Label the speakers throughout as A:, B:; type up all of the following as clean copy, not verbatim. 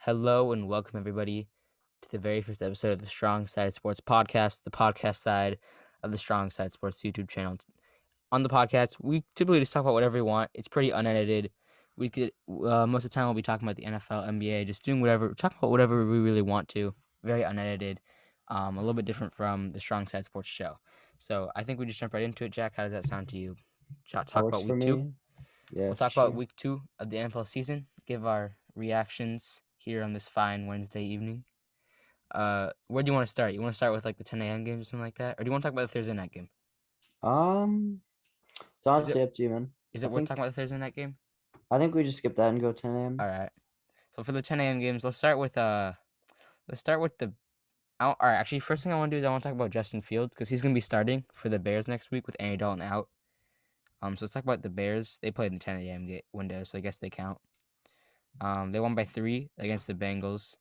A: Hello and welcome everybody to the very first episode of the Strongside Sports Podcast, the podcast side of the Strongside Sports YouTube channel. On the podcast, we typically just talk about whatever we want. It's pretty unedited. We could most of the time we'll be talking about the NFL, NBA, just doing whatever, talking about whatever we really want to. Very unedited, a little bit different from the Strongside Sports show. So I think we just jump right into it. Jack, how does that sound to you?
B: That
A: Talk
B: works
A: about
B: for
A: week two.
B: me. Yeah,
A: We'll
B: for
A: talk about
B: sure.
A: week 2 of the NFL season, give our reactions here on this fine Wednesday evening. Where do you want to start? You want to start with like the 10 a.m. game or something like that? Or do you want to talk about the Thursday night game?
B: Um, it's
A: Is it
B: honestly up to you, man.
A: is
B: I
A: it worth talking
B: think
A: about the Thursday night game?
B: I think we just skip that and go 10
A: All
B: a.m.
A: right. So for the 10 a.m. games, let's start with the all right, actually first thing I want to do is I want to talk about Justin Fields cuz he's going to be starting for the Bears next week with Andy Dalton out. So let's talk about the Bears. They played in the 10 a.m. window, so I guess they count. They won by 3 against the Bengals.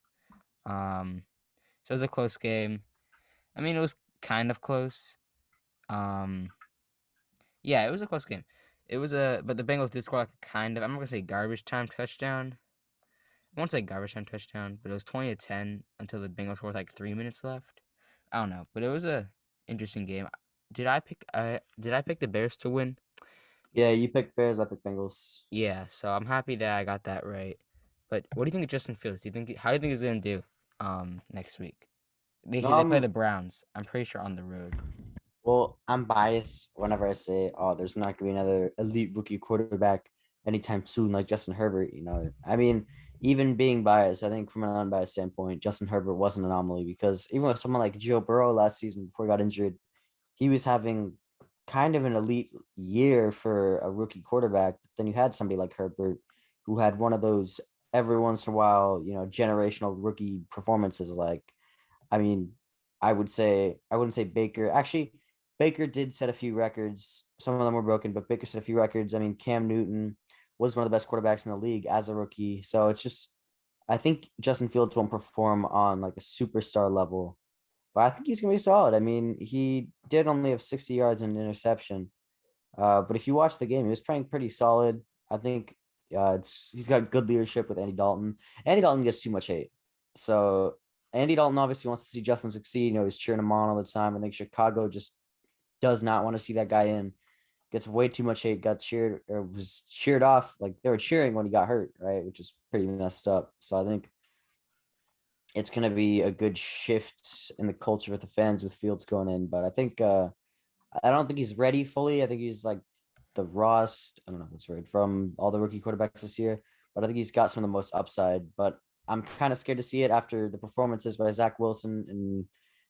A: So it was a close game. I mean, it was kind of close. Um, yeah, it was a close game. But the Bengals did score like a kind of, I'm not gonna say garbage time touchdown. I won't say garbage time touchdown, but it was 20-10 until the Bengals scored with like 3 minutes left. I don't know, but it was a interesting game. Did I pick the Bears to win?
B: Yeah, you pick Bears, I pick Bengals.
A: Yeah, so I'm happy that I got that right. But what do you think of Justin Fields? How do you think he's gonna do next week? They play the
B: Um,
A: Browns. I'm pretty sure on the road.
B: well, I'm biased whenever I say, oh, there's not gonna be another elite rookie quarterback anytime soon, like Justin Herbert. I mean, even being biased, I think from an unbiased standpoint, Justin Herbert was an anomaly because even with someone like Joe Burrow last season before he got injured, he was having kind of an elite year for a rookie quarterback. But then you had somebody like Herbert who had one of those every once in a while, generational rookie performances. Like, I mean, I wouldn't say Baker. Actually, Baker did set a few records. Some of them were broken, but Baker set a few records. I mean, Cam Newton was one of the best quarterbacks in the league as a rookie. So it's just I think Justin Fields won't perform on like a superstar level, but I think he's gonna be solid. I mean, he did only have 60 yards and an interception. But if you watch the game, he was playing pretty solid. I think he's got good leadership with Andy Dalton. Andy Dalton gets too much hate. So Andy Dalton obviously wants to see Justin succeed. He's cheering him on all the time. I think Chicago just does not want to see that guy in. Gets way too much hate, got cheered or was cheered off. Like they were cheering when he got hurt, right? Which is pretty messed up. So I think it's going to be a good shift in the culture with the fans with Fields going in. But I don't think he's ready fully. I think he's like the rawest. I don't know if that's right from all the rookie quarterbacks this year, but I think he's got some of the most upside. But I'm kind of scared to see it after the performances by Zach Wilson and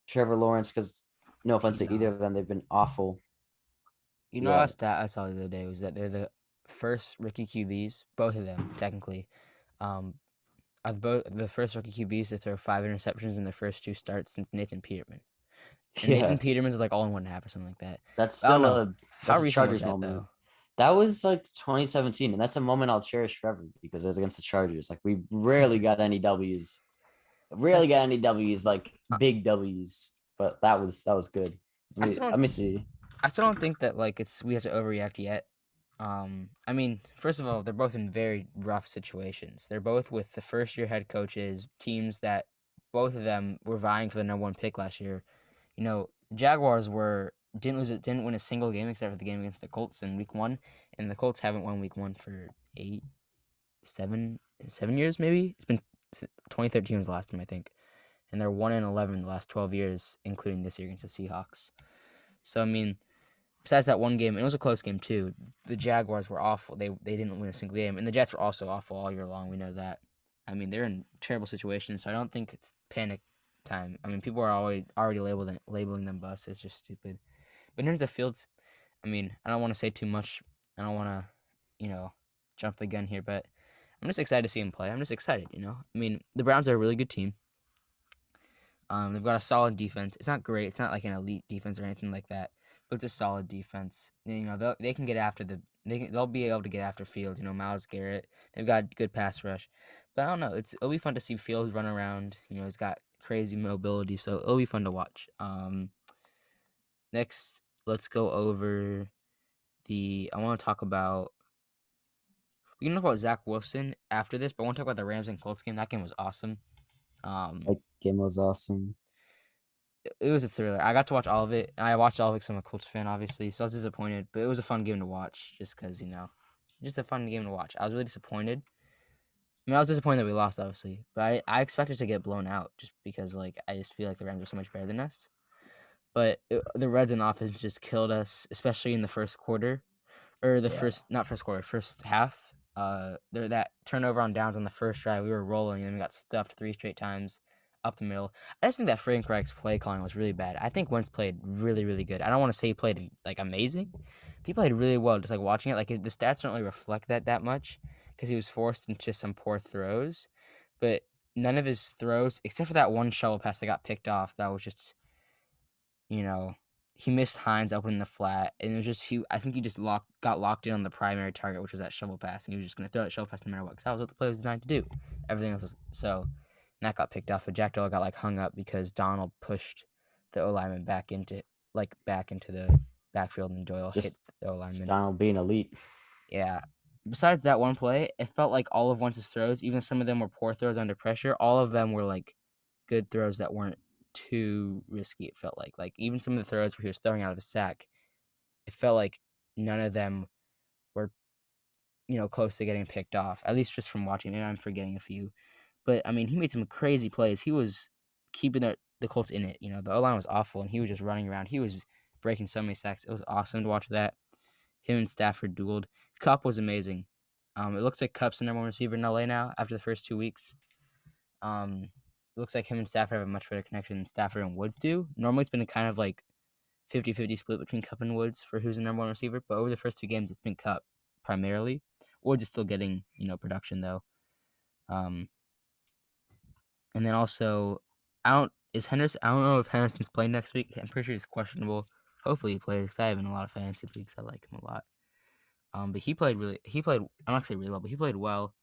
B: Trevor Lawrence because no offense to either
A: T-Law.
B: of them, they've been awful.
A: A
B: Yeah,
A: stat I saw the other day was that they're the first rookie QBs, both of them technically, um, are both the first rookie QBs to throw 5 interceptions in their first 2 starts since Nathan Peterman. And Nathan
B: yeah.
A: Peterman was like all in 1.5 or something like that.
B: That's
A: But I don't
B: still
A: know.
B: a
A: How
B: that's a
A: recent was
B: Chargers
A: that
B: moment.
A: though?
B: That was like 2017, and that's a moment I'll cherish forever because it was against the Chargers. Like we rarely got any W's. Rarely got
A: That's
B: any W's like
A: uh,
B: big W's, but that was good.
A: I still
B: Let
A: don't
B: me see.
A: I still don't think that like we have to overreact yet. I mean, first of all, they're both in very rough situations. They're both with the first year head coaches, teams that both of them were vying for the number 1 pick last year. The Jaguars didn't win a single game except for the game against the Colts in week 1, and the Colts haven't won week 1 for 8, 7 years maybe. It's been 2013 was the last time I think, and they're 1-11 in the last 12 years, including this year against the Seahawks. So I mean, besides that one game, and it was a close game too. The Jaguars were awful. They didn't win a single game, and the Jets were also awful all year long. We know that. I mean, they're in terrible situations, so I don't think it's panic time. I mean, people are already labeling them busts. It's just stupid. But in terms of Fields, I mean, I don't want to say too much. I don't want to, jump the gun here, but I'm just excited to see him play. I'm just excited. I mean, the Browns are a really good team. They've got a solid defense. It's not great. It's not like an elite defense or anything like that, but it's a solid defense. They can get after they'll be able to get after Fields. Myles Garrett. They've got good pass rush, but I don't know. It'll be fun to see Fields run around. He's got crazy mobility, so it'll be fun to watch. Next, let's go over I want to talk about We can talk about Zach Wilson after this, but I want to talk about the Rams and Colts game. That game was awesome. Um,
B: That game was awesome.
A: it was a thriller. I got to watch all of it. I watched all of it because I'm a Colts fan, obviously. So I was disappointed, but it was a fun game to watch, just because just a fun game to watch. I was really disappointed. I mean, I was disappointed that we lost, obviously, but I expected to get blown out just because I just feel like the Rams are so much better than us. But the Reds and offense just killed us, especially in the first quarter or the
B: Yeah.
A: first not first quarter, first half. There that turnover on downs on the first drive, we were rolling and then we got stuffed 3 straight times up the middle. I just think that Frank Reich's play calling was really bad. I think Wentz played really, really good. I don't want to say he played like amazing. He played really well. Just like watching it, like the stats don't really reflect that much because he was forced into some poor throws, but none of his throws, except for that one shovel pass that got picked off, that was just you know, he missed Hines opening the flat, and it was just he. I think he just got locked in on the primary target, which was that shovel pass, and he was just going to throw that shovel pass no matter what, because that was what the play was designed to do. Everything else was so. And that got picked off, but Jack Doyle got hung up because Donald pushed the O lineman back into the backfield, and Doyle hit
B: Just
A: the O lineman.
B: Donald being elite.
A: Yeah. Besides that one play, it felt like all of Wentz's throws, even some of them were poor throws under pressure. All of them were good throws that weren't too risky. It felt like even some of the throws where he was throwing out of a sack, it felt like none of them were close to getting picked off. At least just from watching it, I'm forgetting a few, but I mean he made some crazy plays. He was keeping the Colts in it. The O line was awful, and he was just running around. He was breaking so many sacks. It was awesome to watch that. Him and Stafford dueled. Cup was amazing. It looks like Cup's the number one receiver in LA now after the first 2 weeks. It looks like him and Stafford have a much better connection than Stafford and Woods do. Normally, it's been a kind of 50-50 split between Cup and Woods for who's the number one receiver, but over the first 2 games, it's been Cup primarily. Woods is still getting production though. Um, and then also, I don't know if Henderson's playing next week. I'm pretty sure he's questionable. Hopefully he plays because I have in a lot of fantasy leagues. I like him a lot. But he played. I'm not saying really well, but he played well.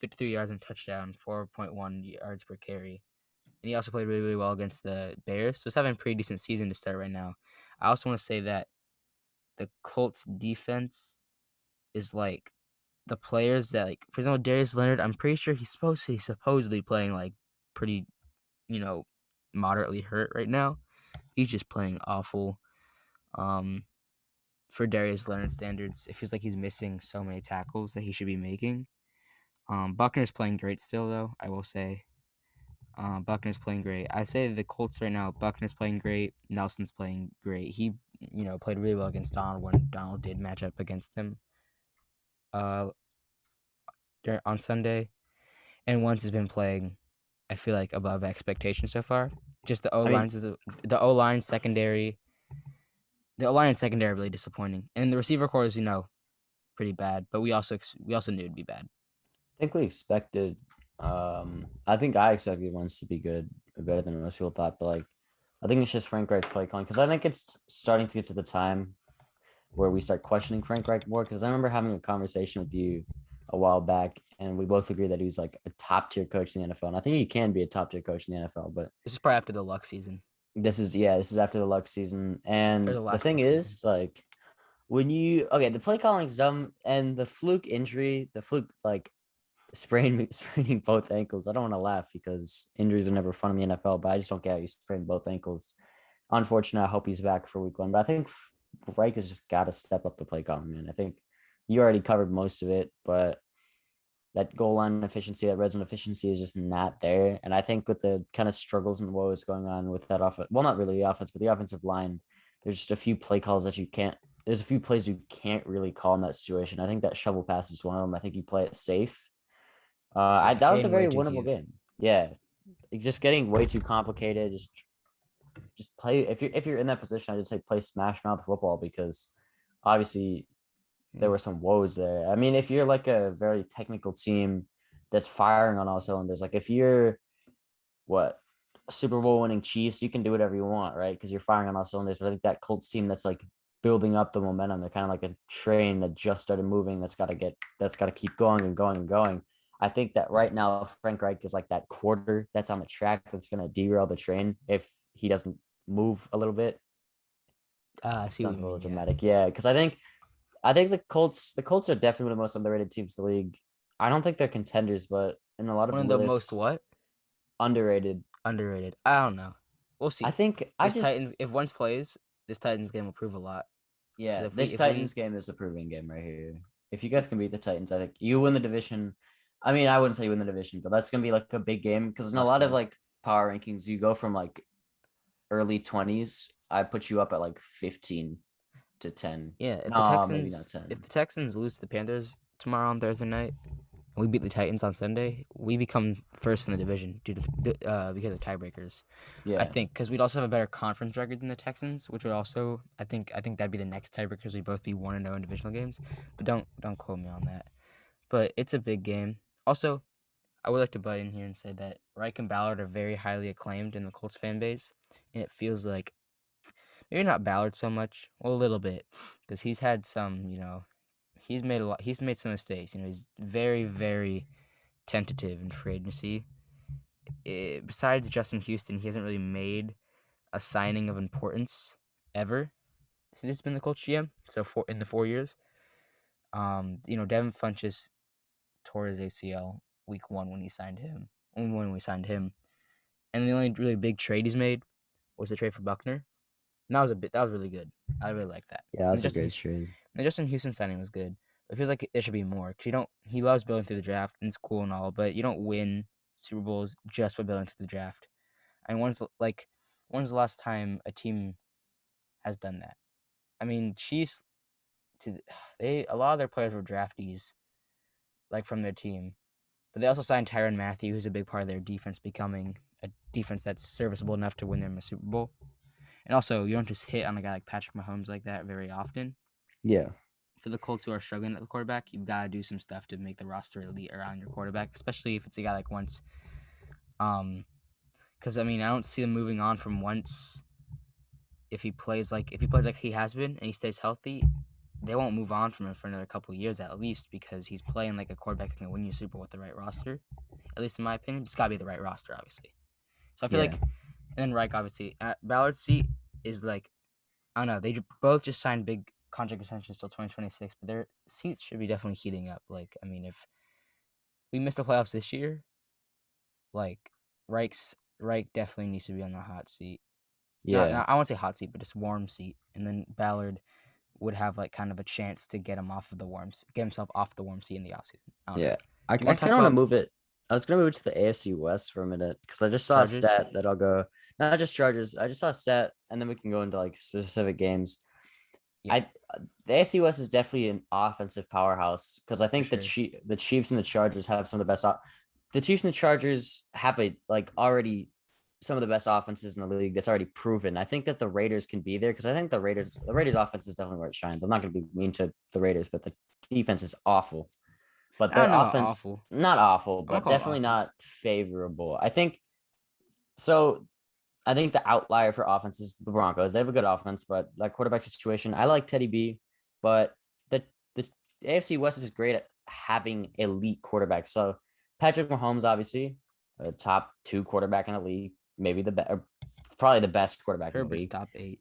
A: 53 yards and touchdown, 4.1 yards per carry. And he also played really, really well against the Bears. So he's having a pretty decent season to start right now. I also want to say that the Colts defense is the players that for example, Darius Leonard, I'm pretty sure he's supposedly playing pretty, you know, moderately hurt right now. He's just playing awful. Um for Darius Leonard standards, it feels like he's missing so many tackles that he should be making. Buckner's playing great still though, I will say. Buckner's playing great. I say the Colts right now. Buckner's playing great. Nelson's playing great. He, played really well against Donald when Donald did match up against him. Uh, on Sunday, and Wentz has been playing. I feel like above expectation so far. Just the O
B: I mean,
A: lines, the O line secondary. The O line and secondary are really disappointing, and the receiver core is pretty bad. But we also knew it'd be bad.
B: I think we expected. I think I expected ones to be good, better than most people thought. But I think it's just Frank Reich's play calling because I think it's starting to get to the time where we start questioning Frank Reich more. Because I remember having a conversation with you a while back, and we both agreed that he's like a top tier coach in the NFL. And I think he can be a top tier coach in the NFL. But
A: This is probably after the luck season
B: this is after the luck season.
A: or
B: And
A: the
B: the
A: last
B: thing
A: luck season.
B: is, when you the play calling's dumb, and the fluke injury, the fluke spraining both ankles. I don't want to laugh because injuries are never fun in the NFL, but I just don't get how you sprain both ankles. Unfortunately, I hope he's back for week 1. But I think Reich has just got to step up the play calling, man. I think you already covered most of it, but that goal line efficiency, that red zone efficiency is just not there. And I think with the kind of struggles and woes going on with that offense, well, not really the offense, but the offensive line, there's just a few play calls that you can't. There's a few plays you can't really call in that situation. I think that shovel pass is one of them. I think you play it safe.
A: Yeah,
B: That was a
A: getting way
B: very
A: too
B: winnable
A: cute.
B: game. Yeah, just getting way too complicated. Just play if you're in that position. I just say play smash mouth football because obviously there
A: Yeah.
B: were some woes there. I mean, if you're like a very technical team that's firing on all cylinders, like if you're what Super Bowl winning Chiefs, you can do whatever you want, right? Because you're firing on all cylinders. But I think that Colts team that's building up the momentum. They're kind of like a train that just started moving. That's got to keep going and going and going. I think that right now Frank Reich is like that quarter that's on the track that's going to derail the train if he doesn't move a little bit.
A: I see what
B: Sounds
A: you
B: a little
A: mean. Yeah.
B: dramatic, yeah. Because I think I think the Colts are definitely one of the most underrated teams in the league. I don't think they're contenders, but in a lot of
A: One of the most
B: lists,
A: what?
B: underrated.
A: Underrated. I don't know. We'll
B: I
A: see.
B: think I
A: This
B: just
A: Titans, if Wentz plays, this Titans game will prove a lot. Because
B: Yeah,
A: if we
B: this
A: if we
B: Titans game is a proving game right here. If you guys can beat the Titans, I think you win the division. I mean, I wouldn't say you win the division, but that's gonna be like a big game because in a
A: must
B: lot of
A: win.
B: like power rankings, you go from like early 20s. I put you up at like 15 to 10.
A: Yeah,
B: No, maybe not
A: if
B: 10.
A: the Texans lose to the Panthers tomorrow on Thursday night, and we beat the Titans on Sunday, we become first in the division because of tiebreakers. I
B: Yeah,
A: think because we'd also have a better conference record than the Texans, which would also I think that'd be the next tiebreaker because we both be 1-0 in divisional games. But don't quote me on that. But it's a big game. Also, I would like to butt in here and say that Reich and Ballard are very highly acclaimed in the Colts fan base, and it feels like maybe not Ballard so much, well a little bit, because he's had some, he's made a lot, he's made some mistakes. He's very very tentative in free agency. Besides Justin Houston, he hasn't really made a signing of importance ever since he's been the Colts GM. So in the 4 years, Devin Funchess tore his ACL week one when he signed him. When we signed him, and the only really big trade he's made was the trade for Buckner. And that was really good. I really like that.
B: yeah,
A: And
B: that's a great trade.
A: the Justin Houston signing was good. But it feels like there should be more because you don't. He loves building through the draft and it's cool and all, but you don't win Super Bowls just by building through the draft. I mean, when's the last time a team has done that? I mean, Chiefs to they a lot of their players were draftees, like from their team, but they also signed Tyrann Mathieu, who's a big part of their defense becoming a defense that's serviceable enough to win them a Super Bowl. And also, you don't just hit on a guy like Patrick Mahomes like that very often.
B: Yeah,
A: For the Colts who are struggling at the quarterback, you've got to do some stuff to make the roster elite around your quarterback, especially if it's a guy like Wentz. Because I mean, I don't see them moving on from Wentz if he plays like he has been and he stays healthy. They won't move on from him for another couple of years at least because he's playing like a quarterback that can win you a Super Bowl with the right roster. At least in my opinion, it's got to be the right roster, obviously. So I feel
B: yeah,
A: like, and then Reich obviously, Ballard's seat is like I don't know. They both just signed big contract extensions till 2026, but their seats should be definitely heating up. Like, I mean, if we miss the playoffs this year, like Reich definitely needs to be on the hot seat.
B: yeah,
A: Not I won't say hot seat, but just warm seat. And then Ballard would have like kind of a chance to get himself off the warm seat in the offseason. I don't know.
B: yeah. I
A: Do you
B: kind
A: want to talk
B: of want to
A: about
B: move it. I was gonna move it to the AFC West for a minute because I just saw a
A: Chargers?
B: stat that I'll go. Not just Chargers. I just saw a stat, and then we can go into like specific games.
A: Yeah,
B: I The AFC West is definitely an offensive powerhouse because I
A: for
B: think
A: sure.
B: The Chiefs and the Chargers have some of the best. The Chiefs and the Chargers have already some of the best offenses in the league. That's already proven. I think that the Raiders can be there because I think the Raiders offense is definitely where it shines. I'm not going to be mean to the Raiders, but the defense is awful. But
A: I
B: their
A: don't know,
B: offense
A: awful.
B: not awful,
A: I'm gonna
B: but
A: call it
B: definitely
A: awful.
B: not favorable. I think so. I think the outlier for offense is the Broncos. They have a good offense, but that quarterback situation, I like Teddy B, but the AFC West is great at having elite quarterbacks. So Patrick Mahomes, obviously, a top two quarterback in the league, maybe probably the best quarterback in the
A: Herbert's
B: league.
A: top 8.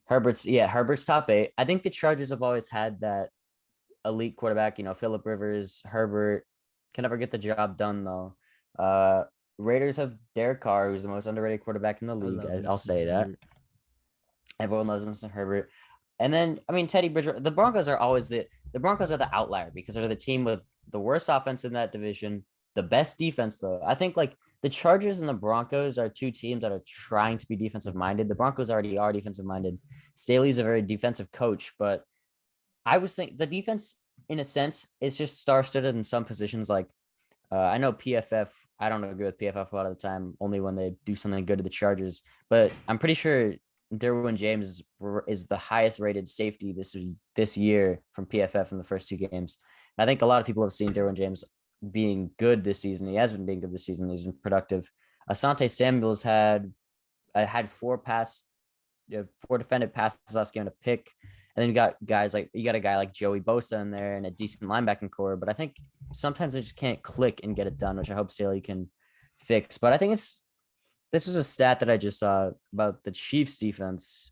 B: Herbert's top eight. I think the Chargers have always had that elite quarterback. Philip Rivers, Herbert can never get the job done though. Uh, Raiders have Derek Carr, who's the most underrated quarterback in the
A: I
B: league.
A: love
B: I'll
A: Mr.
B: say that.
A: Herbert.
B: Everyone loves Mr. Herbert. And then, I mean, Teddy Bridgewater. The Broncos are always the Broncos are the outlier because they're the team with the worst offense in that division, the best defense though. I think like the Chargers and the Broncos are two teams that are trying to be defensive minded. The Broncos already are defensive minded. Staley's a very defensive coach, but I was thinking the defense, in a sense, is just star-studded in some positions. Like I know PFF. I don't agree with PFF a lot of the time, only when they do something good to the Chargers. But I'm pretty sure Derwin James is the highest rated safety this year from PFF in the first two games. And I think a lot of people have seen Derwin James being good this season. He has been being good this season. He's been productive. Asante Samuel's had four defended passes last game to pick. And then you got a guy like Joey Bosa in there and a decent linebacking core. But I think sometimes they just can't click and get it done, which I hope Staley can fix. But I think this was a stat that I just saw about the Chiefs defense.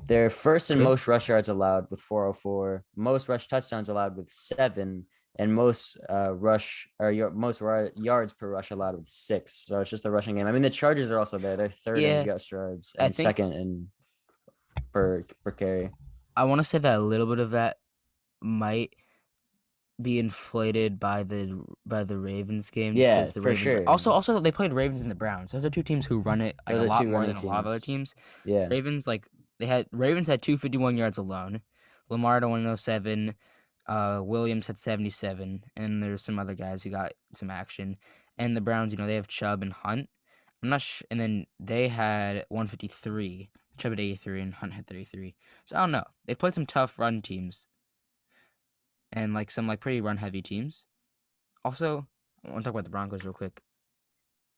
B: They're first in
A: Good.
B: most rush yards allowed with 404, most rush touchdowns allowed with 7, and most yards per rush allowed with 6. So it's just a rushing game. I mean, the Chargers are also there. They're third in
A: Yeah,
B: rush yards
A: I
B: and
A: think
B: second in per carry.
A: I want to say that a little bit of that might be inflated by the Ravens game just
B: Yeah,
A: because the
B: for
A: Ravens
B: sure.
A: also they played Ravens and the Browns. Those are two teams who run it like
B: Those
A: a
B: are
A: lot
B: two
A: more
B: running
A: than a lot of other
B: teams.
A: teams.
B: Yeah,
A: Ravens like Ravens had 251 yards alone. Lamar had 107. Williams had 77, and there's some other guys who got some action. And the Browns, they have Chubb and Hunt. I'm not sure. And then they had 153. Chubb had 83, and Hunt had 33. So I don't know. They've played some tough run teams and like some like pretty run heavy teams. Also, I want to talk about the Broncos real quick.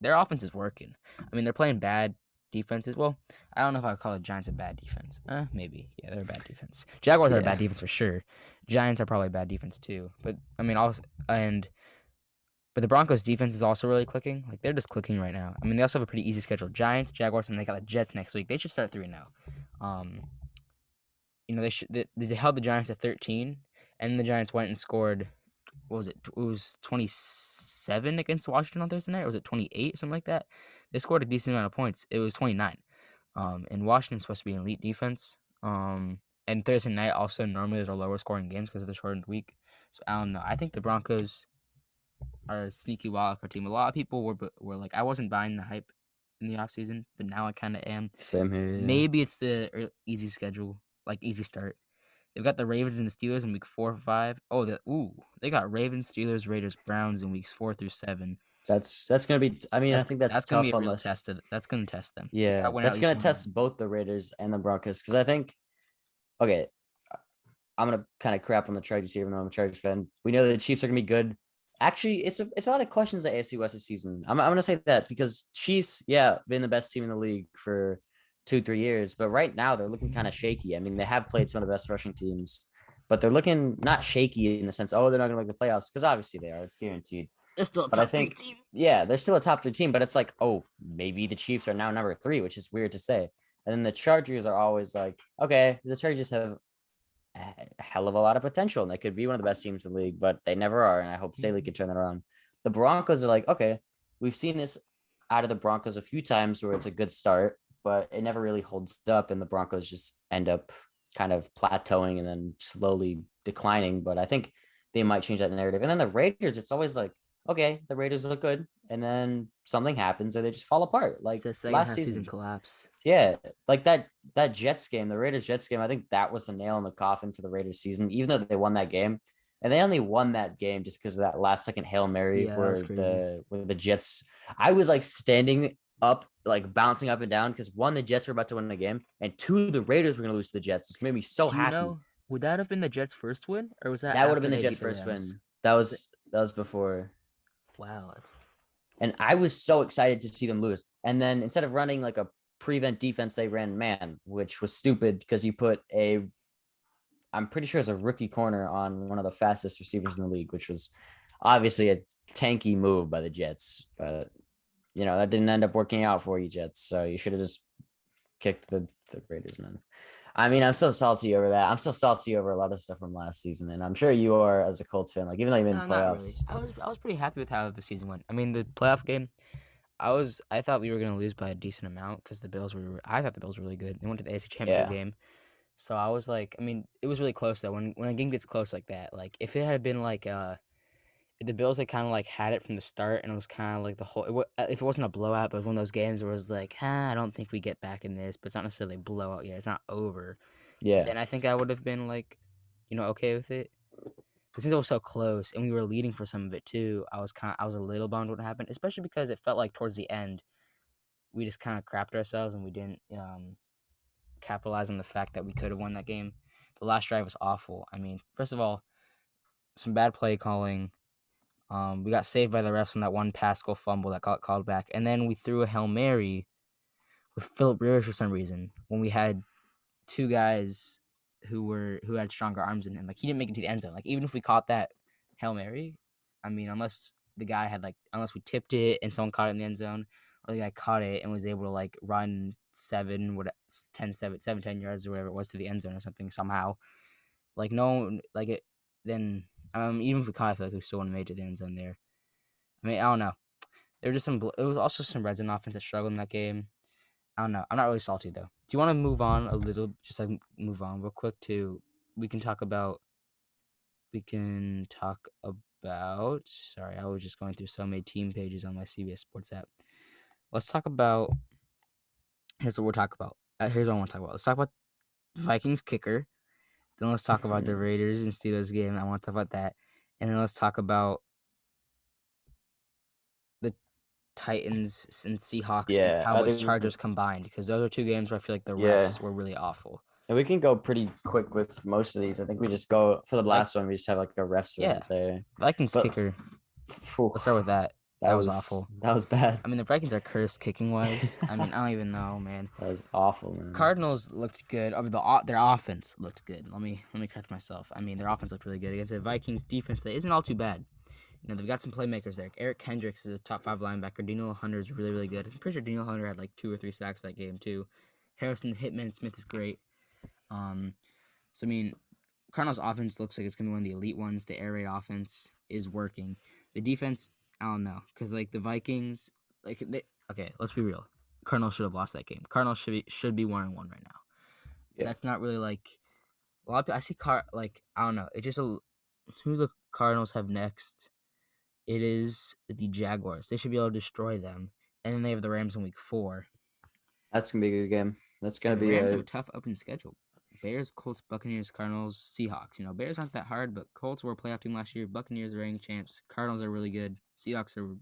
A: Their offense is working. I mean, they're playing bad defenses. Well, I don't know if I would call the Giants a bad defense. Maybe. Yeah, they're a bad defense. Jaguars are a bad
B: yeah.
A: defense for sure. Giants are probably a bad defense too. But I mean, also but the Broncos defense is also really clicking. Like they're just clicking right now. I mean, they also have a pretty easy schedule. Giants, Jaguars, and they got the Jets next week. They should start 3-0. Um, they held the Giants at 13, and the Giants went and scored. What was it? It was 27 against Washington on Thursday night, or was it 28, something like that? They scored a decent amount of points. It was 29. And Washington's supposed to be an elite defense. And Thursday night also normally is our lower scoring games because of the shortened week. So I don't know. I think the Broncos are a sneaky wildcard team. A lot of people were like, I wasn't buying the hype in the offseason, but now I kind of am.
B: Same here. Yeah.
A: Maybe it's the easy schedule, like easy start. They've got the Ravens and the Steelers in week 4 or 5. Oh, they got Ravens, Steelers, Raiders, Browns in weeks 4 through 7.
B: That's gonna be. I mean, I think that's
A: That's gonna be
B: tough
A: a real
B: unless.
A: test. That's gonna test them. They
B: Yeah,
A: gotta win at
B: that's
A: least
B: gonna
A: one of
B: test
A: them.
B: both the Raiders and the Broncos because I think. Okay, I'm gonna kind of crap on the Chargers here, even though I'm a Chargers fan. We know that the Chiefs are gonna be good. Actually, it's a lot of questions the AFC West this season. I'm gonna say that because Chiefs, yeah, been the best team in the league for 2 3 years, but right now they're looking kind of shaky. I mean, they have played some of the best rushing teams, but they're looking not shaky in the sense, oh, they're not gonna make the playoffs because obviously they are. It's guaranteed.
A: They're still a
B: But I
A: top three
B: think,
A: team.
B: yeah, they're still a top 3 team, but it's like, oh, maybe the Chiefs are now number 3, which is weird to say. And then the Chargers are always like, okay, the Chargers have a hell of a lot of potential and they could be one of the best teams in the league, but they never are. And I hope Staley can turn that around. The Broncos are like, okay, we've seen this out of the Broncos a few times where it's a good start, but it never really holds up. And the Broncos just end up kind of plateauing and then slowly declining. But I think they might change that narrative. And then the Raiders, it's always like, okay, the Raiders look good. And then something happens and they just fall apart.
A: It's
B: Like
A: a second
B: last
A: half season
B: season.
A: collapse.
B: Yeah, like that Jets game, the Raiders Jets game, I think that was the nail in the coffin for the Raiders season, even though they won that game. And they only won that game just because of that last second Hail Mary
A: Yeah, that was
B: where
A: crazy.
B: the Jets I was like standing up, like bouncing up and down because one, the Jets were about to win the game, and two, the Raiders were gonna lose to the Jets, which made me so
A: Do you
B: happy.
A: know? Would that have been the Jets' first win, or was that
B: That would have
A: after
B: been the
A: they
B: Jets'
A: beat the
B: first
A: Rams?
B: win. That
A: Was it?
B: was that was before.
A: Wow, that's
B: And I was so excited to see them lose. And then instead of running like a prevent defense, they ran man, which was stupid because you put I'm pretty sure it's a rookie corner on one of the fastest receivers in the league, which was obviously a tanky move by the Jets. But that didn't end up working out for you, Jets. So you should have just kicked the Raiders, man. I mean, I'm so salty over that. I'm so salty over a lot of stuff from last season, and I'm sure you are as a Colts fan. Like even though you made
A: no,
B: the
A: not really.
B: playoffs,
A: I was pretty happy with how the season went. I mean, the playoff game. I thought we were gonna lose by a decent amount because the Bills were. I thought the Bills were really good. They went to the AFC Championship
B: yeah,
A: game. So I was like, I mean, it was really close though. When a game gets close like that, like if it had been like if the Bills had kind of like had it from the start and it was kind of like if it wasn't a blowout, but it was one of those games where it was like, I don't think we get back in this, but it's not necessarily a blowout yet. It's not over.
B: yeah,
A: Then I think I would have been like, okay with it. But since it was so close and we were leading for some of it too, I was a little bummed what happened, especially because it felt like towards the end we just kind of crapped ourselves and we didn't capitalize on the fact that we could have won that game. The last drive was awful. I mean, first of all, some bad play calling. We got saved by the refs on that one Pascal fumble that got called back, and then we threw a Hail Mary with Philip Rivers for some reason when we had two guys who had stronger arms than him. Like he didn't make it to the end zone. Like even if we caught that Hail Mary, I mean, unless we tipped it and someone caught it in the end zone, or the guy caught it and was able to like run what 10, 7, 7, 10 yards or whatever it was to the end zone or something somehow. Like no, like it. Then even if we caught, I feel like we still wouldn't have made it to the end zone there. I mean, I don't know. There were just some. It was also some red zone offense that struggled in that game. I don't know. I'm not really salty though. Do you want to move on a little? Just like move on real quick to. We can talk about. We can talk about. Sorry, I was just going through so many team pages on my CBS Sports app. Let's talk about. Here's what we'll talk about. Here's what I want to talk about. Let's talk about Vikings kicker. Then let's talk about the Raiders and Steelers game. I want to talk about that, and then let's talk about the Titans and Seahawks and
B: Yeah, I
A: Cowboys
B: think
A: Chargers combined because those are two games where I feel like the
B: yeah.
A: refs were really awful.
B: And we can go pretty quick with most of these. I think we just go for the
A: Like,
B: last one. We just have like a refs
A: yeah,
B: right there.
A: Vikings
B: But
A: kicker.
B: whew,
A: Let's start with that.
B: that
A: That was
B: was
A: awful.
B: that was bad.
A: I mean, the Vikings are cursed kicking wise. I mean, I don't even know, man.
B: That was awful, man.
A: Cardinals looked good. I mean, their offense looked good. Let me correct myself. I mean, their offense looked really good against the Vikings defense. That isn't all too bad. You know, they've got some playmakers there. Eric Kendricks is a top 5 linebacker. Daniel Hunter is really, really good. I'm pretty sure Daniel Hunter had like 2 or 3 sacks that game too. Harrison Hitman Smith is great. So I mean, Cardinals offense looks like it's gonna be one of the elite ones. The air raid offense is working. The defense, I don't know, because like the Vikings, okay, let's be real. Cardinals should have lost that game. Cardinals should be 1-1 right now.
B: Yeah,
A: That's not really like a lot of people. I see I don't know. It just who the Cardinals have next. It is the Jaguars. They should be able to destroy them, and then they have the Rams in Week 4.
B: that's gonna be a good game. That's gonna
A: And the
B: be
A: Rams have
B: a
A: a tough open schedule. Bears, Colts, Buccaneers, Cardinals, Seahawks. You know, Bears aren't that hard, but Colts were a playoff team last year. Buccaneers are reigning champs. Cardinals are really good. Seahawks are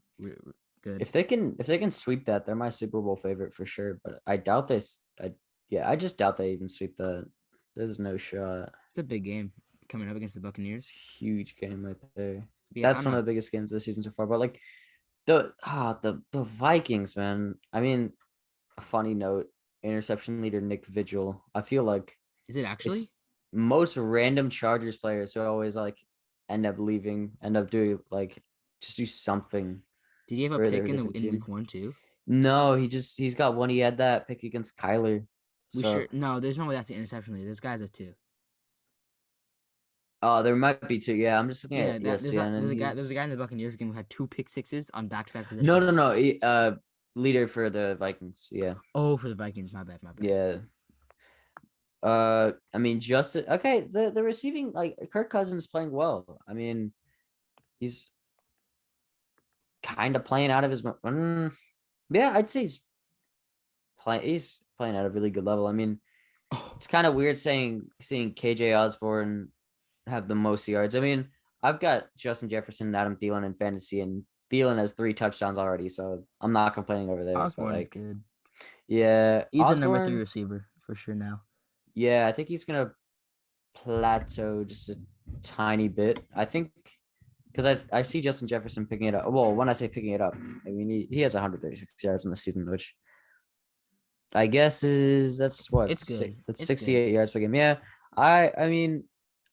A: good.
B: if they can sweep that, they're my Super Bowl favorite for sure. But I doubt this. I just doubt they even sweep that. There's no shot.
A: It's a big game coming up against the Buccaneers.
B: It's a huge game right there.
A: But yeah, I
B: That's
A: don't
B: one
A: know.
B: of the biggest games of the season so far. But like the Vikings, man. I mean, a funny note, interception leader Nick Vigil. I feel like
A: Is it actually?
B: it's most random Chargers players who always like end up leaving, end up doing like just do something
A: Did he have a
B: for their
A: pick
B: different
A: in
B: team.
A: Week 1 too?
B: No, he's got one. He had that pick against Kyler.
A: We
B: So
A: sure no. There's no way that's the interception leader. This guy's a 2.
B: there might be two. Yeah, I'm just looking
A: Yeah,
B: at
A: that
B: ESPN and
A: there's a guy
B: he's
A: in the Buccaneers game who had 2 pick sixes on back-to-back
B: no
A: positions.
B: no. Leader for the Vikings. Yeah.
A: Oh, for the Vikings. My bad.
B: Yeah. I mean, Justin. Okay, the receiving like Kirk Cousins playing well. I mean, he's kind of playing out of his. Yeah, I'd say he's playing at a really good level. I mean,
A: Oh,
B: it's kind of weird seeing KJ Osborne have the most yards. I mean, I've got Justin Jefferson and Adam Thielen in fantasy, and Thielen has 3 touchdowns already, so I'm not complaining over there. But
A: Osborne is
B: like,
A: good.
B: yeah,
A: He's a number 3
B: Osborne.
A: receiver for sure now.
B: Yeah, I think he's gonna plateau just a tiny bit. I think because I see Justin Jefferson picking it up. Well, when I say picking it up, I mean he has 136 yards in the season, which I guess that's what
A: It's good.
B: that's
A: It's good.
B: 68 yards per game. Yeah, I mean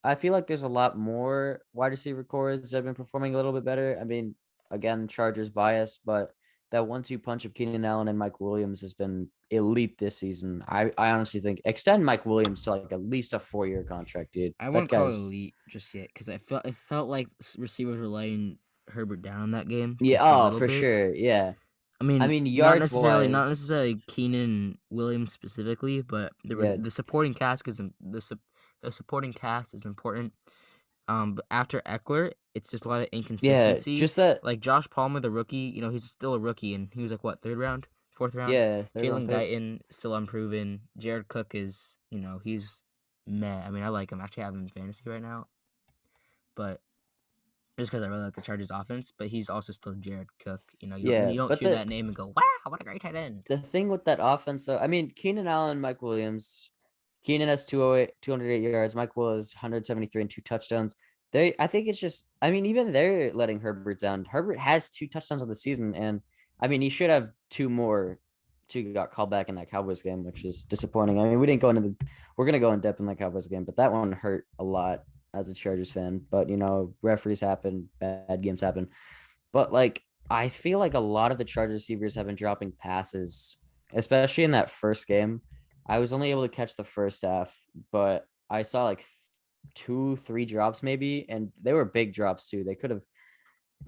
B: I feel like there's a lot more wide receiver cores that have been performing a little bit better. I mean, again, Chargers bias, but that 1-2 punch of Keenan Allen and Mike Williams has been elite this season. I honestly think extend Mike Williams to like at least a 4-year contract, dude.
A: I
B: That
A: wouldn't call it
B: guy's
A: elite just yet because it felt like receivers were letting Herbert down in that game
B: yeah,
A: just a
B: oh
A: little
B: for
A: bit.
B: sure, yeah. I mean
A: Not
B: yards
A: necessarily, not
B: wise,
A: necessarily Keenan Williams specifically, but there was
B: yeah,
A: the supporting cast because the supporting cast is important. But after Eckler, it's just a lot of
B: yeah,
A: inconsistency.
B: just that,
A: Like Josh Palmer, the rookie, you know, he's still a rookie, and he was like what 3rd round, 4th round.
B: yeah, third round
A: Jalen
B: pick.
A: Guyton still unproven. Jared Cook is, you know, he's meh. I mean, I like him. I actually have him in fantasy right now, but just because I really like the Chargers offense. But he's also still Jared Cook. You know,
B: Yeah,
A: you don't
B: but
A: hear that name and go, "Wow, what a great tight end."
B: the thing with that offense, though, I mean, Keenan Allen, Mike Williams, Keenan has 208 yards, Mike Williams 173 and 2 touchdowns. I think it's just, I mean, even they're letting Herbert down. Herbert has 2 touchdowns on the season, and I mean, he should have 2 more. 2 got called back in that Cowboys game, which is disappointing. I mean, we're gonna go in depth in that Cowboys game, but that one hurt a lot as a Chargers fan. But you know, referees happen, bad games happen. But like, I feel like a lot of the Chargers receivers have been dropping passes especially in that first game. I was only able to catch the first half, but I saw like two, three drops maybe, and they were big drops too. They could have,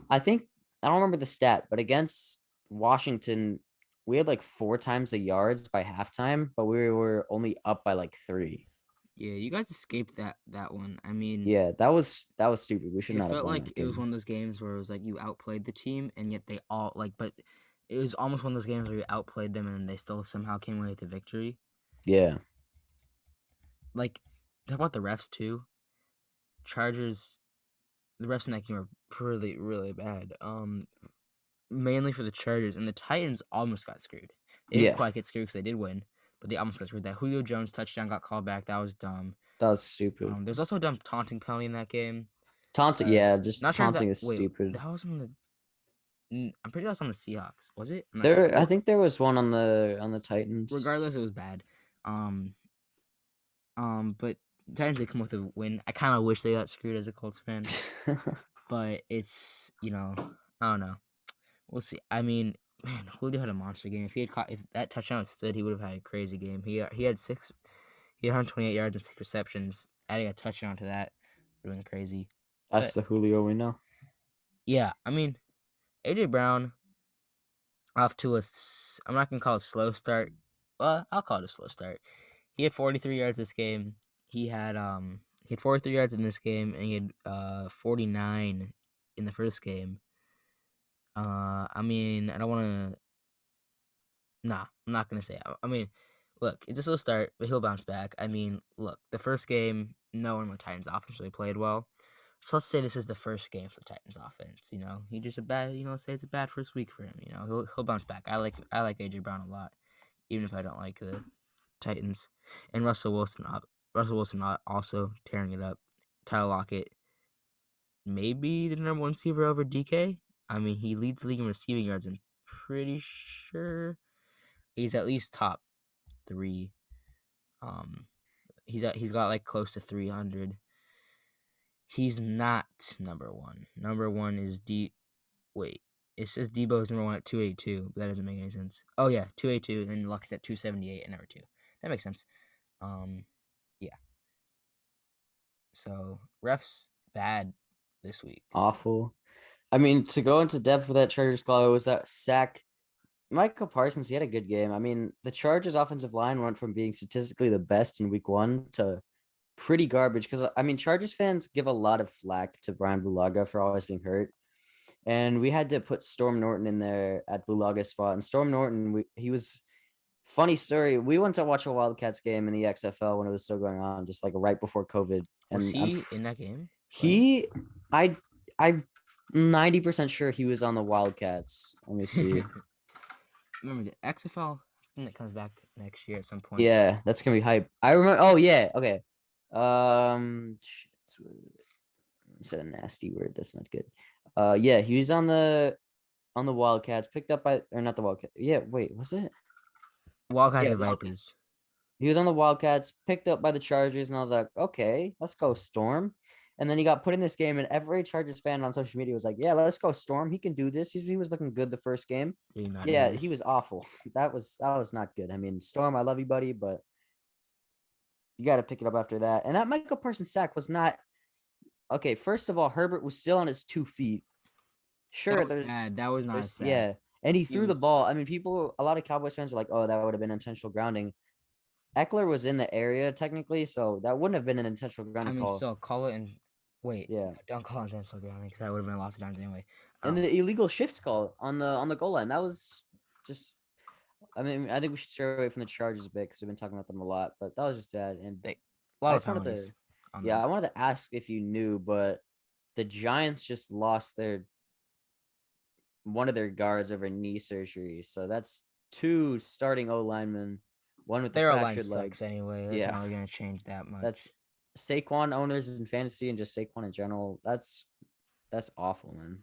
B: I think, I don't remember the stat, but against Washington, we had like four times the yards by halftime, but we were only up by like three.
A: Yeah, you guys escaped that one. I mean,
B: Yeah, that was stupid. We should
A: it
B: not have
A: felt
B: won
A: like
B: that
A: it was
B: game.
A: one of those games where it was like you outplayed the team, and yet they all like, but it was almost one of those games where you outplayed them, and they still somehow came away with the victory.
B: Yeah,
A: Like, talk about the refs too. Chargers, the refs in that game are really, really bad. Mainly for the Chargers, and the Titans almost got screwed. They didn't
B: yeah,
A: quite get screwed because they did win, but they almost got screwed. That Julio Jones touchdown got called back. That was dumb.
B: that was stupid.
A: There's also a dumb taunting penalty in that game.
B: Taunting, yeah, just
A: Not sure if that.
B: taunting is
A: Wait,
B: stupid.
A: that was on the. I'm pretty sure that's on the Seahawks. Was it? I'm not sure.
B: There, I think there was one on the Titans.
A: Regardless, it was bad. Um, but Titans did come with a win. I kind of wish they got screwed as a Colts fan, but it's I don't know. We'll see. I mean, man, Julio had a monster game. If he had caught, if that touchdown had stood, he would have had a crazy game. He had 128 yards and 6 receptions. Adding a touchdown to that would have been crazy.
B: That's
A: But
B: the Julio we know.
A: yeah, I mean, AJ Brown off to I'm not gonna call it a slow start. Well, I'll call it a slow start. He had 43 yards this game. He had 43 yards in this game, and he had 49 in the first game. I mean, I don't want to. Nah, I'm not gonna say. I mean, look, it's a slow start, but he'll bounce back. I mean, look, the first game, no one with Titans offense really played well. So let's say this is the first game for the Titans offense. He just a bad. Say it's a bad first week for him. He'll bounce back. I like AJ Brown a lot, even if I don't like the Titans. And Russell Wilson also tearing it up. Tyler Lockett, maybe the number one receiver over DK. I mean, he leads the league in receiving yards. I'm pretty sure he's at least top three. Um, he's got like close to 300. He's not number one. Number one is D. Wait, it says Debo is number one at 282, but that doesn't make any sense. Oh yeah, 282, and then Lucky's at 278 and number two. That makes sense. Um, yeah. So refs bad this week.
B: Awful. I mean, to go into depth with that Chargers call, it was that sack. Michael Parsons, he had a good game. I mean, the Chargers offensive line went from being statistically the best in week one to pretty garbage. Because I mean, Chargers fans give a lot of flack to Brian Bulaga for always being hurt. And we had to put Storm Norton in there at Bulaga's spot. And Storm Norton, he was funny story. We went to watch a Wildcats game in the XFL when it was still going on, just like right before COVID.
A: Was
B: And
A: he in that game playing?
B: he, I, I'm 90% sure he was on the Wildcats. Let me see.
A: Remember the XFL thing that comes back next year at some point.
B: Yeah, that's gonna be hype. I remember. Oh yeah, okay. Shit, said a nasty word. That's not good. Yeah, he was on the Wildcats, picked up by or not the Wildcats. Yeah, wait, was it?
A: Wildcats
B: Yeah,
A: or
B: Wildcats.
A: Vipers?
B: He was on the Wildcats, picked up by the Chargers, and I was like, okay, let's go Storm. And then he got put in this game, and every Chargers fan on social media was like, yeah, let's go Storm. He can do this. He was looking good the first game.
A: Did he not do
B: Yeah, he
A: this?
B: was awful. That was not good. I mean, Storm, I love you, buddy, but you got to pick it up after that. And that Michael Parsons sack was not okay. First of all, Herbert was still on his 2 feet.
A: That
B: Sure,
A: was bad. That was not a
B: there's
A: sack.
B: yeah, and he
A: He
B: threw the
A: was.
B: ball. I mean, a lot of Cowboys fans are like, oh, that would have been intentional grounding. Eckler was in the area technically, so that wouldn't have been an intentional
A: I
B: grounding
A: mean,
B: call.
A: still call it and wait.
B: Yeah,
A: Don't call it intentional grounding because that would have been a lots of times anyway.
B: and
A: Um,
B: the illegal shift call on the goal line, that was just. I mean, I think we should stray away from the Chargers a bit because we've been talking about them a lot, but that was just bad. And
A: they a lot
B: I
A: of
B: just wanted to,
A: penalties on
B: yeah,
A: them.
B: I wanted to ask if you knew, but the Giants just lost their one of their guards over knee surgery. So that's two starting O linemen, one with the
A: Their line
B: fractured leg.
A: sucks anyway. That's
B: Yeah,
A: not really gonna change that
B: that's
A: much.
B: Saquon owners in fantasy and just Saquon in general. That's awful, man.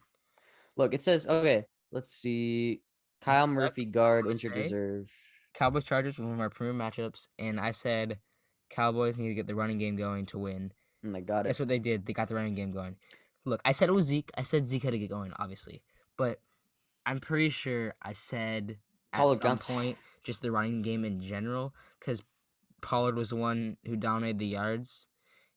B: Look, it says okay. Let's see. Kyle
A: Look,
B: Murphy
A: I'm
B: guard
A: gonna
B: injured
A: say
B: reserve,
A: Cowboys Chargers was one of our premier matchups, and I said Cowboys need to get the running game going to win.
B: and they got
A: Guess
B: it.
A: what they did? They got the running game going. Look, I said it was Zeke. I said Zeke had to get going, obviously, but I'm pretty sure I said at
B: Paulo
A: some
B: Guns.
A: point, just the running game in general, because Pollard was the one who dominated the yards.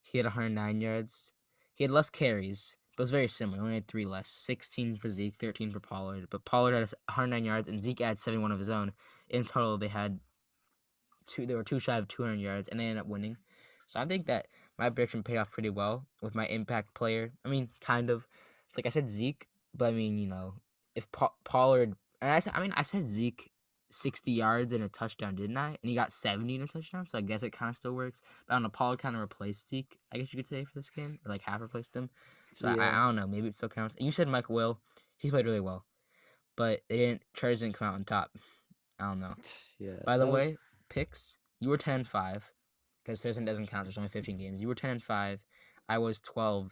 A: He had 109 yards. He had less carries, but it was very similar. He only had 3 less, 16 for Zeke, 13 for Pollard. But Pollard had 109 yards, and Zeke had 71 of his own. In total, they had two. They were two shy of 200 yards, and they ended up winning. So I think that my prediction paid off pretty well with my impact player. I mean, kind of. Like I said, Zeke, but I mean, if Pollard, and I said Zeke 60 yards and a touchdown, didn't I? And he got 70 in a touchdown, so I guess it kind of still works. But I don't know, Pollard kind of replaced Zeke, I guess you could say, for this game, or like half replaced him. So
B: Yeah.
A: I don't know, maybe it still counts. You said Mike Will, he played really well, but Chargers didn't come out on top. I don't know.
B: Yeah.
A: By the
B: That was
A: way, picks, you were 10-5, because Thursday doesn't count. There's only 15 games. You were 10-5. I was 12-2,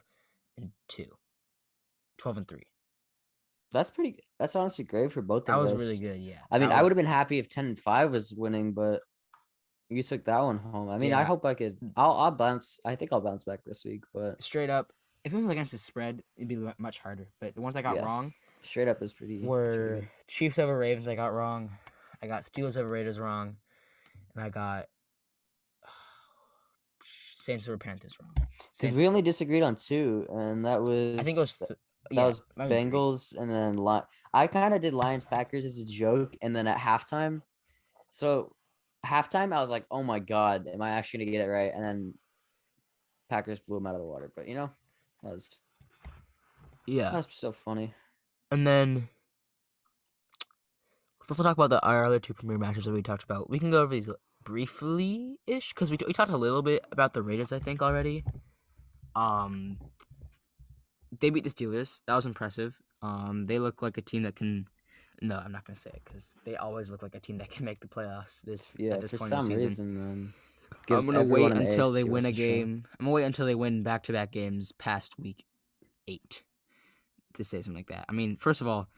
A: 12-3.
B: that's honestly great for both
A: That
B: of
A: was really
B: us.
A: good. Yeah,
B: I mean,
A: that
B: I would
A: was
B: have been happy if 10-5 was winning, but you took that one home. I mean, I
A: yeah.
B: hope I could. I'll bounce. I think I'll bounce back this week, but
A: Straight up. If it was against the spread, it'd be much harder. But the ones I got
B: yeah,
A: wrong
B: straight up is pretty
A: were
B: good.
A: Chiefs over Ravens. I got wrong. I got Steelers over Raiders wrong, and I got Saints over Panthers wrong.
B: Because
A: Saints.
B: we only disagreed on two, and
A: I think it was
B: that
A: yeah,
B: was
A: maybe three.
B: Bengals, and then I kind of did Lions Packers as a joke, and then at halftime, so halftime I was like, oh my god, am I actually gonna get it right? And then Packers blew them out of the water, but that was
A: Yeah,
B: that's so funny.
A: and then let's also talk about our other two premier matches that we talked about. We can go over these briefly ish because we talked a little bit about the Raiders, I think, already. Um, they beat the Steelers. That was impressive. They look like a team that can. No, I'm not gonna say it because they always look like a team that can make the playoffs at
B: Yeah,
A: this
B: for
A: point in the
B: some
A: season.
B: reason,
A: I'm
B: gives
A: gonna
B: everyone
A: wait
B: in the
A: until they
B: AFC
A: win
B: West
A: a
B: a shot.
A: game. I'm gonna wait until they win back-to-back games past week 8 to say something like that. I mean, first of all,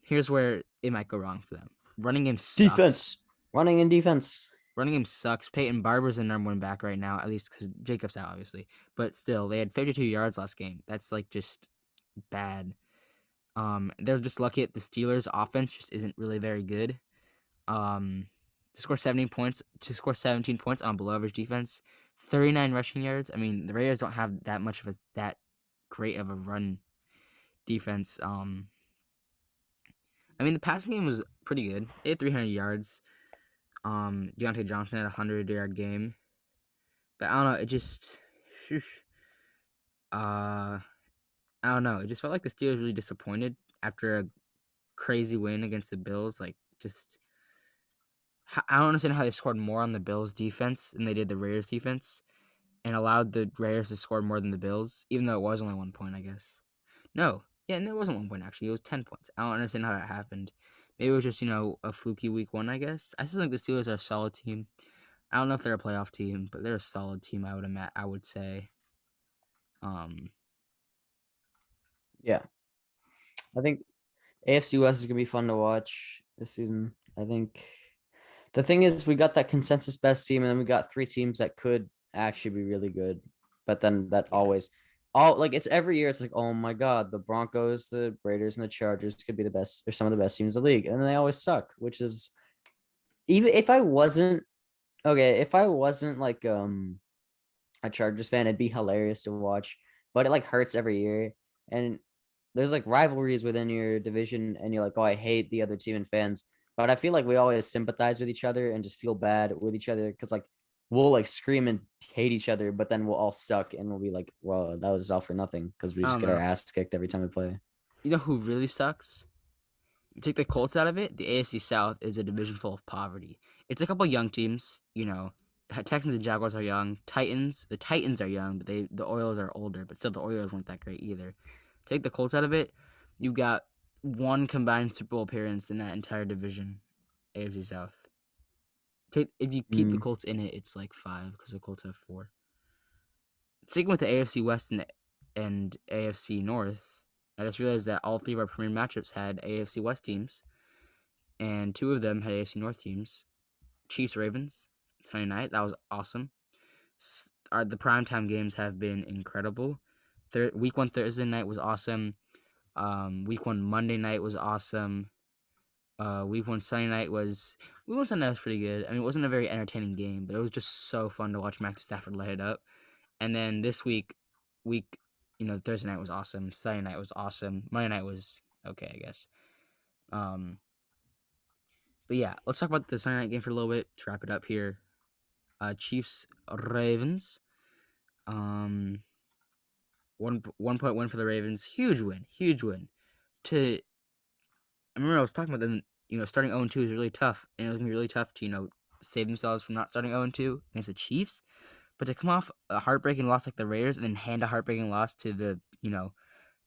A: here's where it might go wrong for them. Running game sucks.
B: Defense, running in defense.
A: Running game sucks. Peyton Barber's the number 1 back right now, at least because Jacob's out, obviously. But still, they had 52 yards last game. That's like just bad. They're just lucky that the Steelers' offense just isn't really very good. To score 17 points on below average defense, 39 rushing yards. I mean, the Raiders don't have that great of a run defense. I mean, the passing game was pretty good. They had 300 yards. Deontay Johnson had a 100-yard game. But I don't know, it just I don't know. It just felt like the Steelers really disappointed after a crazy win against the Bills. Like, just I don't understand how they scored more on the Bills defense than they did the Raiders defense, and allowed the Raiders to score more than the Bills, even though it was only 1 point, I guess. No, it wasn't 1 point actually. It was 10 points. I don't understand how that happened. Maybe it was just a fluky week 1, I guess. I still think the Steelers are a solid team. I don't know if they're a playoff team, but they're a solid team. I would say. Um,
B: Yeah, I think AFC West is gonna be fun to watch this season. I think the thing is we got that consensus best team, and then we got three teams that could actually be really good. But then that
A: yeah,
B: all like it's every year. It's like, oh my god, the Broncos, the Raiders, and the Chargers could be the best or some of the best teams in the league, and they always suck. Which is even if I wasn't okay, if I wasn't like a Chargers fan, it'd be hilarious to watch. But it like hurts every year, and there's like rivalries within your division, and you're like, oh, I hate the other team and fans. But I feel like we always sympathize with each other and just feel bad with each other because like we'll like scream and hate each other, but then we'll all suck and we'll be like, well, that was all for nothing because we
A: I
B: just
A: don't
B: get our
A: know.
B: ass kicked every time we play.
A: You know who really sucks? You take the Colts out of it, the AFC South is a division full of poverty. It's a couple young teams, Texans and Jaguars are young. The Titans are young, but the Oilers are older. But still, the Oilers weren't that great either. Take the Colts out of it, you got one combined Super Bowl appearance in that entire division, AFC South. If you keep the
B: Mm.
A: Colts in it, it's like 5 because the Colts have 4. Sticking with the AFC West and AFC North, I just realized that all 3 of our premier matchups had AFC West teams, and 2 of them had AFC North teams. Chiefs Ravens Sunday night, that was awesome. The primetime games have been incredible. Week 1 Thursday night was awesome. Week 1 Monday night was awesome. Week one Sunday night was Week one Sunday night was pretty good. I mean, it wasn't a very entertaining game, but it was just so fun to watch Matthew Stafford light it up. And then this week, Thursday night was awesome. Sunday night was awesome. Monday night was okay, I guess. Um, but yeah, let's talk about the Sunday night game for a little bit to wrap it up here. Chiefs Ravens. Um, one point win for the Ravens. Huge win. Huge win. To I remember I was talking about them. Starting 0-2 is really tough, and it was gonna be really tough to save themselves from not starting 0-2 against the Chiefs. But to come off a heartbreaking loss like the Raiders and then hand a heartbreaking loss to the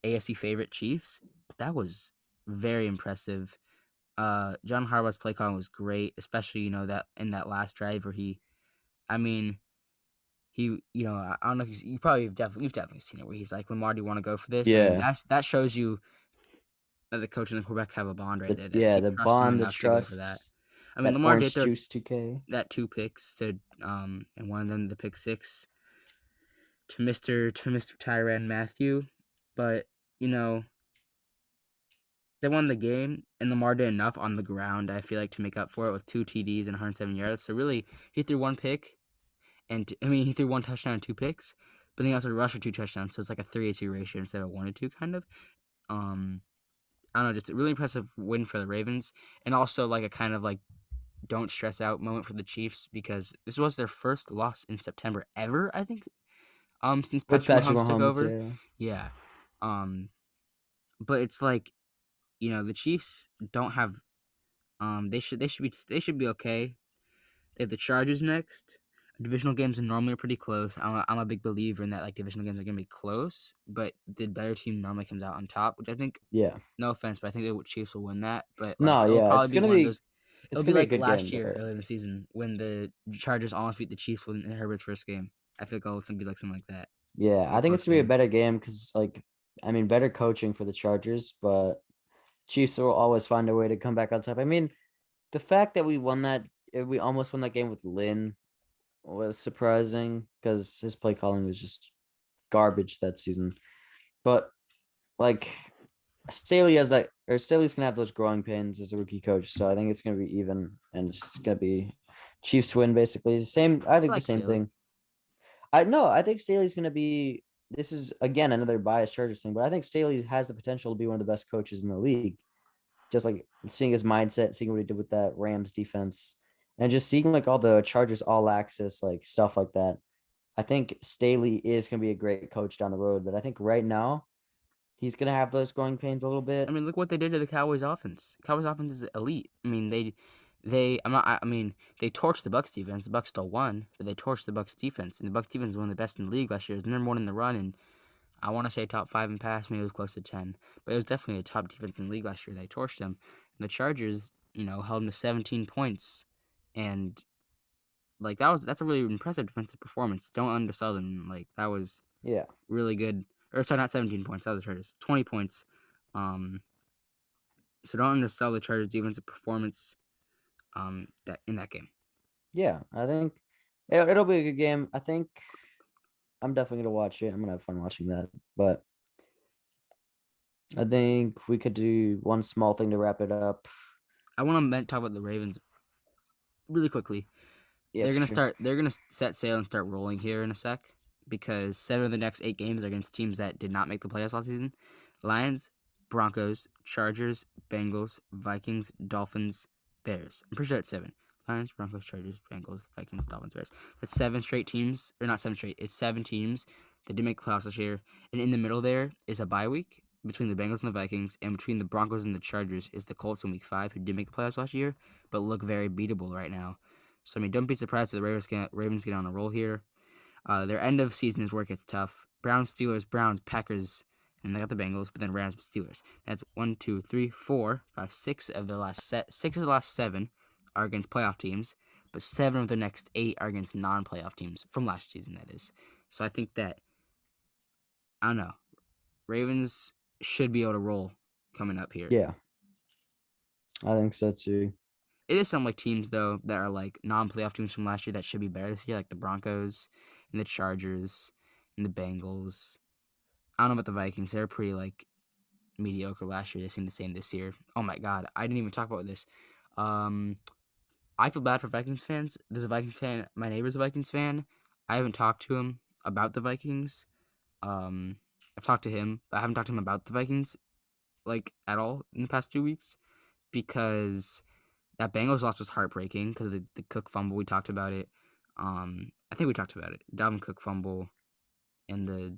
A: AFC favorite Chiefs, that was very impressive. John Harbaugh's play calling was great, especially that in that last drive where I mean, I don't know if you've definitely seen it where he's like, Lamar, do you want to go for this? I mean,
B: Yeah.
A: that shows you that the coach and the quarterback have a bond right
B: The
A: there that
B: yeah,
A: he
B: the
A: trusts him
B: bond, the
A: enough to go for that.
B: trust,
A: I mean,
B: that
A: Lamar did
B: orange
A: throw
B: juice 2K.
A: that two picks to and one of them the pick six to Mr. Tyrann Matthew, but you know they won the game, and Lamar did enough on the ground, I feel like, to make up for it with two TDs and 107 yards. So really, he threw one pick, he threw one touchdown and two picks, but then he also rushed for two touchdowns. So it's like a 3-2 ratio instead of a 1-2 kind of. Um, I don't know, just a really impressive win for the Ravens, and also like a kind of like don't stress out moment for the Chiefs because this was their first loss in September ever, I think. Since
B: With
A: Patrick
B: Patrick
A: Mahomes took
B: Mahomes,
A: over.
B: yeah.
A: Yeah. Um, but it's like the Chiefs don't have. They should be okay. They have the Chargers next. Divisional games normally are pretty close. I'm a big believer in that. Like divisional games are gonna be close, but the better team normally comes out on top. Which I think,
B: Yeah.
A: no offense, but I think the Chiefs will win that. But like
B: No,
A: it'll
B: yeah,
A: probably be one of those.
B: it's
A: It'll be
B: gonna be a
A: like
B: good game,
A: last year
B: but
A: earlier in the season when the Chargers almost beat the Chiefs in Herbert's first game. I feel like it's gonna be like something like that.
B: yeah,
A: Like a
B: I think
A: close
B: it's gonna be a
A: game.
B: better game because better coaching for the Chargers, but Chiefs will always find a way to come back on top. I mean, the fact that we almost won that game with Lynn was surprising because his play calling was just garbage that season. But like Staley's gonna have those growing pains as a rookie coach, so I think it's gonna be even, and it's gonna be Chiefs win basically. Same, I
A: I
B: think the
A: like
B: same
A: Staley.
B: thing. I think Staley's gonna be. This is again another biased Chargers thing, but I think Staley has the potential to be one of the best coaches in the league. Just like seeing his mindset, seeing what he did with that Rams defense, and just seeing like all the Chargers all access like stuff like that. I think Staley is gonna be a great coach down the road, but I think right now he's gonna have those growing pains a little
A: I
B: bit.
A: mean, look what they did to the Cowboys offense. Cowboys offense is elite. I mean, they I'm not I mean, they torched the Bucks defense. The Bucks still won, but they torched the Bucks defense. And the Bucks defense was one of the best in the league last year. It was number one in the run, and I want to say top 5 in pass, maybe it was close to 10. But it was definitely a top defense in the league last year. They torched them. And the Chargers, held them to 17 points. And like that's a really impressive defensive performance. Don't undersell them. Like that was
B: Yeah,
A: really good. Or sorry, not 17 points. That was the Chargers. 20 points. Um So don't undersell the Chargers' defensive performance that in that game.
B: yeah. I think it'll be a good game. I think I'm definitely gonna watch it. I'm gonna have fun watching that. But I think we could do one small thing to wrap it up.
A: I want to talk about the Ravens really quickly.
B: Yeah,
A: They're
B: for
A: gonna
B: sure.
A: start. They're gonna set sail and start rolling here in a sec because 7 of the next 8 games are against teams that did not make the playoffs last season: Lions, Broncos, Chargers, Bengals, Vikings, Dolphins, Bears. I'm pretty sure that's 7. Lions, Broncos, Chargers, Bengals, Vikings, Dolphins, Bears. That's 7 straight teams, or not 7 straight. It's 7 teams that did make the playoffs this year, and in the middle there is a bye week between the Bengals and the Vikings, and between the Broncos and the Chargers is the Colts in Week 5, who did make the playoffs last year, but look very beatable right now. So I mean, don't be surprised if the Ravens get on a roll here. Their end of season is where it gets tough. Browns, Steelers, Browns, Packers, and they got the Bengals, but then Rams, Steelers. That's 1, 2, 3, 4, 5, 6 of the last 7 are against playoff teams, but 7 of the next 8 are against non-playoff teams from last season. That is. So I think that I don't know. Ravens should be able to roll coming up here.
B: Yeah, I think so too.
A: It is some like teams though that are like non-playoff teams from last year that should be better this year, like the Broncos and the Chargers and the Bengals. I don't know about the Vikings; they're pretty like mediocre last year. They seem the same this year. Oh my god, I didn't even talk about this. Um, I feel bad for Vikings fans. There's a Vikings fan. My neighbor's a Vikings fan. I haven't talked to him about the Vikings. Um, I've talked to him, but I haven't talked to him about the Vikings like at all in the past 2 weeks because that Bengals loss was heartbreaking because of the Cook fumble. We talked about it. I think we talked about it. Dalvin Cook fumble and the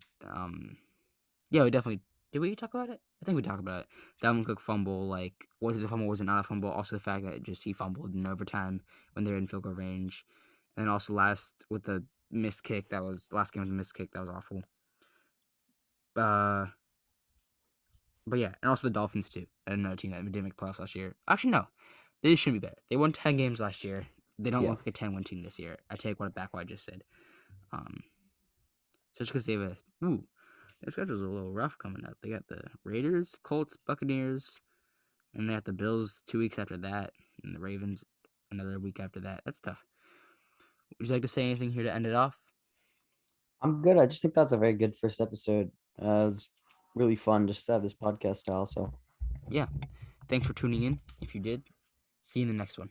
A: yeah, we definitely did. We talk about it? I think we talked about it. Dalvin Cook fumble, like was it a fumble? Was it not a fumble? Also the fact that just he fumbled in overtime when they're in field goal range, and then also last with the missed kick that was last game with the missed kick that was awful. Uh, but yeah, and also the Dolphins too. Another team that didn't make playoffs last year. Actually, no, they shouldn't be better. They won 10 games last year. They don't
B: Yeah.
A: look like a 10-win team this year. I take back what I just said. Um, just because they have their schedule's a little rough coming up. They got the Raiders, Colts, Buccaneers, and they have the Bills 2 weeks after that, and the Ravens another week after that. That's tough. Would you like to say anything here to end it off?
B: I'm good. I just think that's a very good first episode. It's really fun just to have this podcast style. So
A: Yeah. Thanks for tuning in. If you did, see you in the next one.